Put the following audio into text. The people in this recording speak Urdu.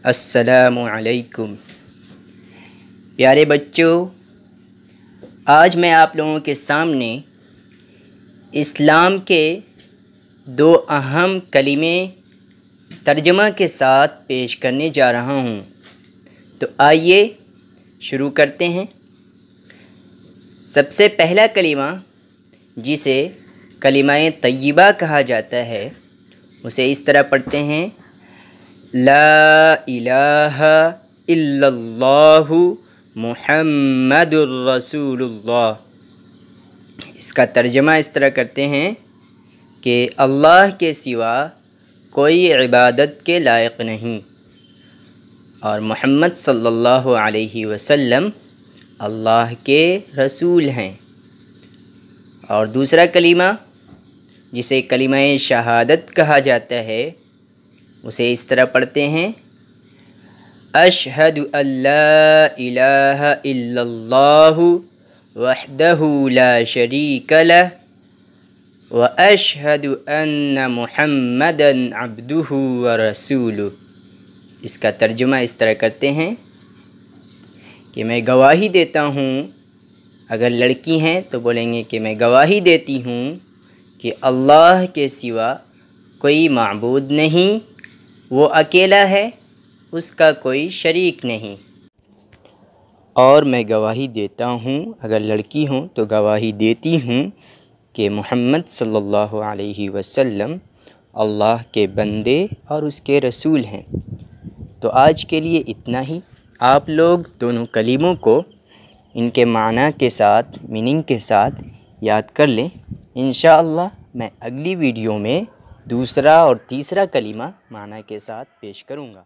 السلام علیکم پیارے بچوں، آج میں آپ لوگوں کے سامنے اسلام کے دو اہم کلمے ترجمہ کے ساتھ پیش کرنے جا رہا ہوں۔ تو آئیے شروع کرتے ہیں۔ سب سے پہلا کلمہ جسے کلمہ طیبہ کہا جاتا ہے اسے اس طرح پڑھتے ہیں: لا الہ الا اللہ محمد الرسول اللہ۔ اس کا ترجمہ اس طرح کرتے ہیں کہ اللہ کے سوا کوئی عبادت کے لائق نہیں اور محمد صلی اللہ علیہ وسلم اللہ کے رسول ہیں۔ اور دوسرا کلمہ جسے کلمہ شہادت کہا جاتا ہے اسے اس طرح پڑھتے ہیں: اشہد ان لا الہ الا اللہ وحدہ لا شریک لہ واشہد ان محمدا عبدہ ورسولہ۔ اس کا ترجمہ اس طرح کرتے ہیں کہ میں گواہی دیتا ہوں، اگر لڑکی ہیں تو بولیں گے کہ میں گواہی دیتی ہوں کہ اللہ کے سوا کوئی معبود نہیں، وہ اکیلا ہے، اس کا کوئی شریک نہیں۔ اور میں گواہی دیتا ہوں، اگر لڑکی ہوں تو گواہی دیتی ہوں کہ محمد صلی اللہ علیہ وسلم اللہ کے بندے اور اس کے رسول ہیں۔ تو آج کے لیے اتنا ہی۔ آپ لوگ دونوں کلموں کو ان کے معنی کے ساتھ، میننگ کے ساتھ یاد کر لیں۔ انشاءاللہ میں اگلی ویڈیو میں دوسرا اور تیسرا کلمہ معنی کے ساتھ پیش کروں گا۔